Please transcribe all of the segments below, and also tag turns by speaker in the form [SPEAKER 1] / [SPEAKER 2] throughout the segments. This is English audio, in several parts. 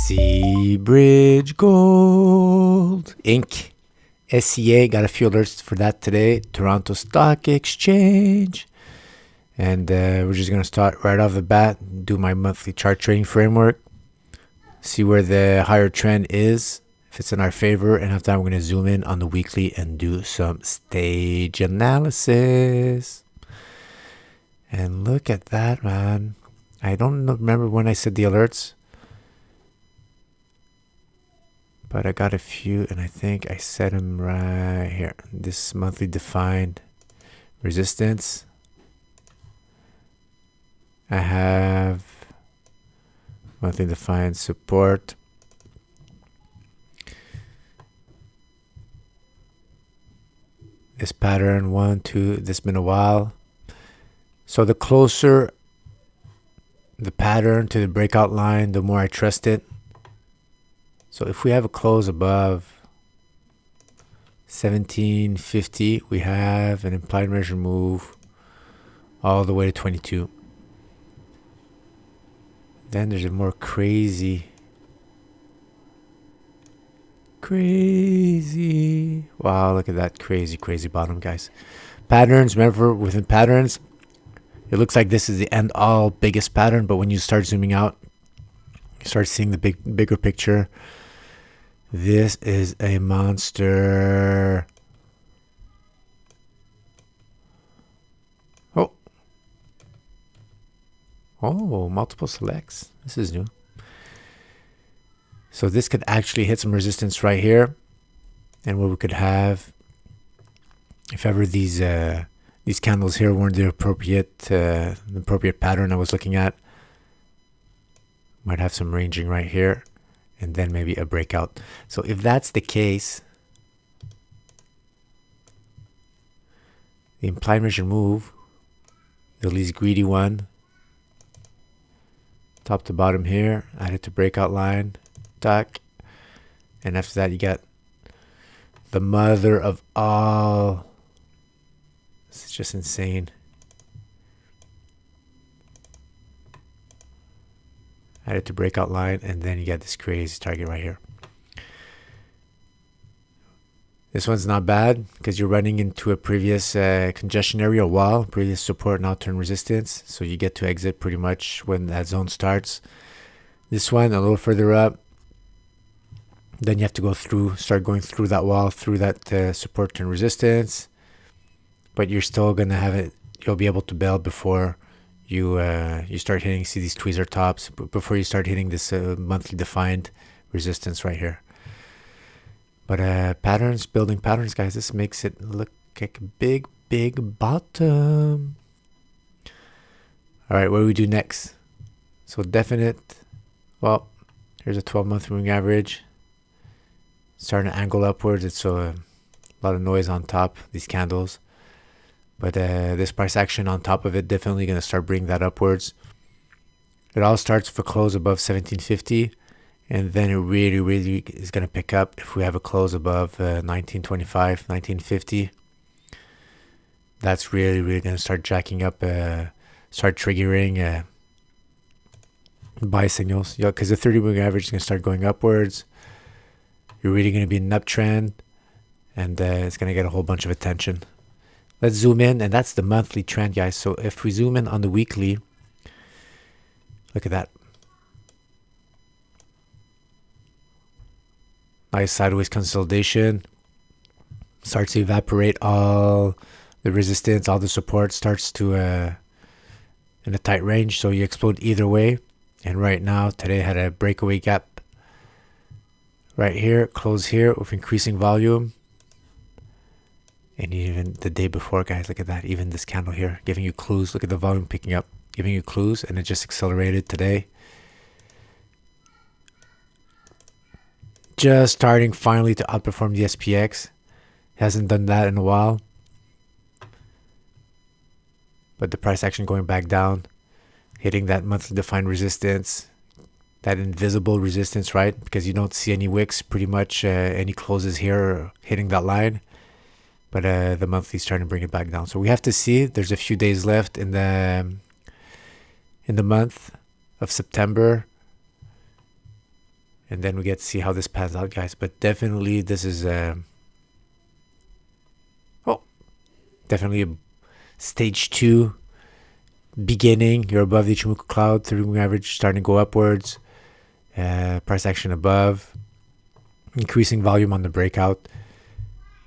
[SPEAKER 1] Seabridge Gold Inc. SCA got a few alerts for that today. Toronto Stock Exchange. And we're just going to start right off the bat, do my monthly chart trading framework, see where the higher trend is, if it's in our favor, and after that we're going to zoom in on the weekly and do some stage analysis. And look at that, man. I don't remember when I said the alerts, but I got a few, and I think I set them right here. This monthly defined resistance. I have monthly defined support. This pattern, 1, 2, this has been a while. So the closer the pattern to the breakout line, the more I trust it. So if we have a close above 1750, we have an implied measure move all the way to 22. Then there's a more crazy. Wow, look at that crazy bottom, guys. Patterns, remember, within patterns, it looks like this is the end all biggest pattern, but when you start zooming out, you start seeing the bigger picture. This is a monster. Oh, multiple selects. This is new. So this could actually hit some resistance right here. And what we could have, if ever these candles here weren't the appropriate pattern I was looking at, might have some ranging right here, and then maybe a breakout. So if that's the case, the implied measure move, the least greedy one, top to bottom here, add it to breakout line, tuck, and after that you get the mother of all. This is just insane. Add it to breakout line, and then you get this crazy target right here. This one's not bad because you're running into a previous congestion area wall, previous support, now turn resistance. So you get to exit pretty much when that zone starts. This one a little further up. Then you have to start going through that wall, through that support turn resistance. But you're still gonna have it. You'll be able to bail before you start hitting. See these tweezer tops before you start hitting this monthly defined resistance right here. But patterns, building patterns, guys, this makes it look like a big bottom. All right, what do we do next? So definite, well, here's a 12-month moving average. Starting to angle upwards. It's a lot of noise on top, these candles. But this price action on top of it definitely going to start bringing that upwards. It all starts with a close above 1750. And then it really is going to pick up if we have a close above 1925, 1950. That's really going to start jacking up, start triggering buy signals. Yeah, because the 30-moving average is going to start going upwards. You're really going to be in an uptrend, and it's going to get a whole bunch of attention. Let's zoom in, and that's the monthly trend, guys. So if we zoom in on the weekly, look at that. Nice sideways consolidation. Starts to evaporate all the resistance, all the support starts to in a tight range. So you explode either way. And right now, today had a breakaway gap right here, close here with increasing volume. And even the day before, guys, look at that. Even this candle here giving you clues. Look at the volume picking up, giving you clues, and it just accelerated today. Just starting finally to outperform the SPX. Hasn't done that in a while. But the price action going back down, hitting that monthly defined resistance, that invisible resistance, right? Because you don't see any wicks, pretty much any closes here hitting that line. But the monthly is starting to bring it back down. So we have to see. There's a few days left in the month of September. And then we get to see how this pans out, guys. But definitely this is definitely a stage 2 beginning. You're above the Ichimoku cloud, 3-week average starting to go upwards. Price action above, increasing volume on the breakout.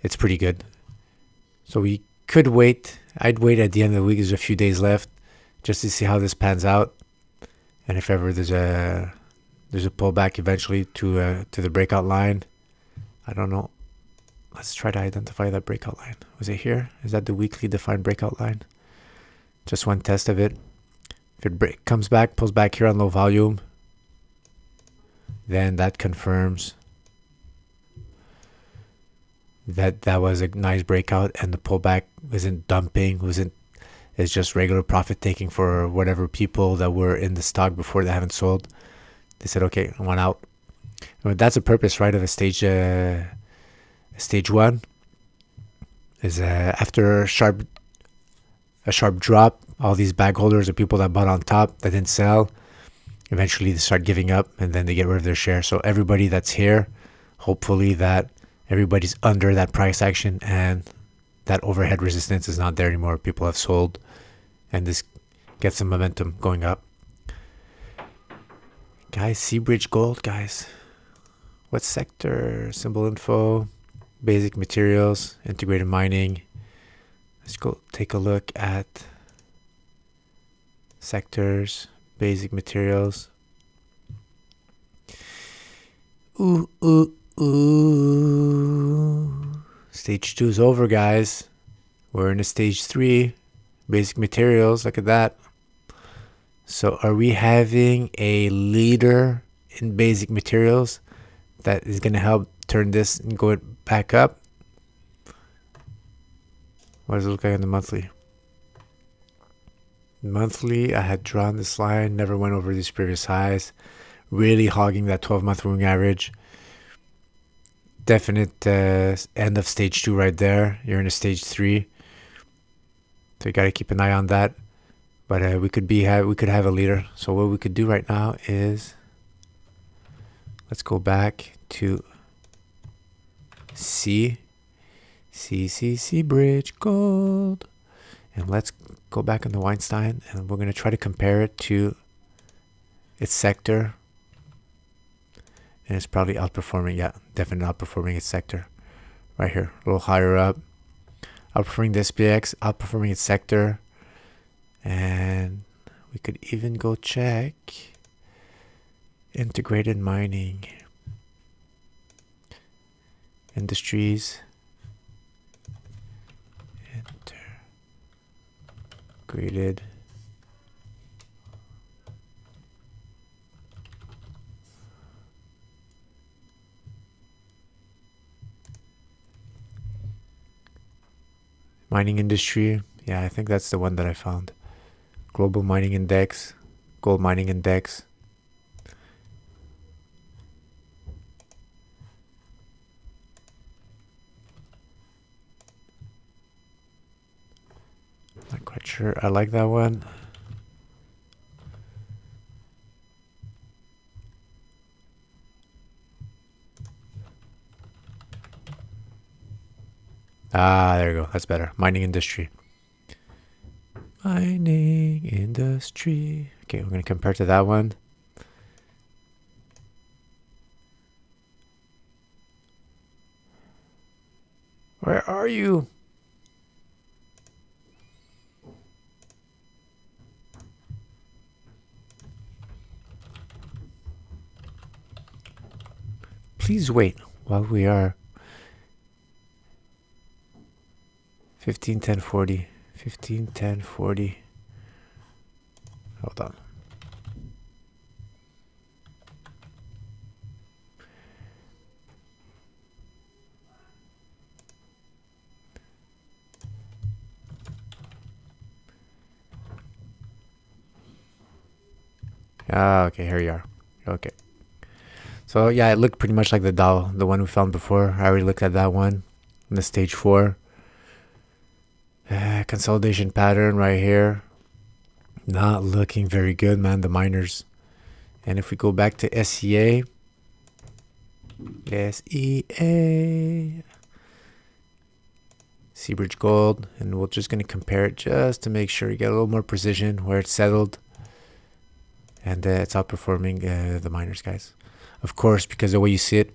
[SPEAKER 1] It's pretty good. So we could wait. I'd wait at the end of the week. There's a few days left just to see how this pans out, and if ever there's a pullback eventually to the breakout line. I don't know. Let's try to identify that breakout line. Was it here? Is that the weekly defined breakout line? Just one test of it. If it comes back, pulls back here on low volume, then that confirms that was a nice breakout, and the pullback isn't dumping, it's just regular profit taking for whatever people that were in the stock before they haven't sold. They said, okay, I want out. I mean, that's the purpose, right, of a stage 1 is after a sharp drop, all these bag holders or people that bought on top that didn't sell, eventually they start giving up, and then they get rid of their share. So everybody that's here, hopefully that everybody's under that price action and that overhead resistance is not there anymore. People have sold, and this gets some momentum going up. Guys, Seabridge Gold, guys. What sector? Symbol info, basic materials, integrated mining. Let's go take a look at sectors, basic materials. Ooh. Stage 2 is over, guys. We're in a stage 3. Basic materials, look at that. So are we having a leader in basic materials that is going to help turn this and go it back up? What does it look like on the monthly? Monthly, I had drawn this line, never went over these previous highs. Really hogging that 12-month moving average. Definite end of stage 2 right there. You're in a stage 3. So you got to keep an eye on that. But we could have a leader. So what we could do right now is, let's go back to Seabridge Gold, and let's go back on the Weinstein, and we're going to try to compare it to its sector. And it's probably outperforming. Yeah, definitely outperforming its sector right here, a little higher up, outperforming the SPX, outperforming its sector. And we could even go check integrated mining industries, integrated mining industry. Yeah, I think that's the one that I found. Global mining index, gold mining index. Not quite sure. I like that one. There you go. That's better. Mining industry. Mining industry. Okay, we're going to compare to that one. Where are you? Please wait while we are 15:10:40. 15:10:40. Hold on. Okay, here you are. Okay. So yeah, it looked pretty much like the Dow, the one we found before. I already looked at that one in the stage 4. Consolidation pattern right here. Not looking very good, man, the miners. And if we go back to SCA, SEA. Seabridge Gold. And we're just going to compare it just to make sure you get a little more precision where it's settled. And it's outperforming the miners, guys. Of course, because the way you see it,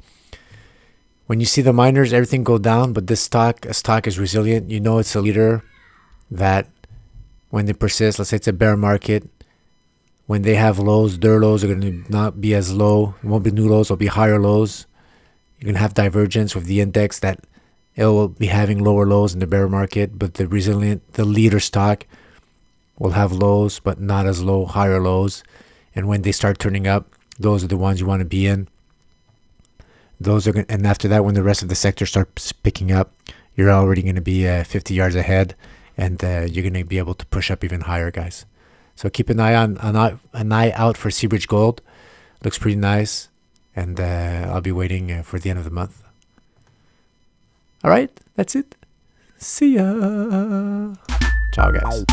[SPEAKER 1] when you see the miners, everything go down, but this stock is resilient. You know it's a leader that when they persist, let's say it's a bear market, when they have lows, their lows are going to not be as low. It won't be new lows, it'll be higher lows. You're going to have divergence with the index that it will be having lower lows in the bear market, but the leader stock will have lows, but not as low, higher lows. And when they start turning up, those are the ones you want to be in. And after that, when the rest of the sector starts picking up, you're already going to be 50 yards ahead, and you're going to be able to push up even higher, guys. So keep an eye out for Seabridge Gold. Looks pretty nice, and I'll be waiting for the end of the month. All right, that's it. See ya. Ciao, guys.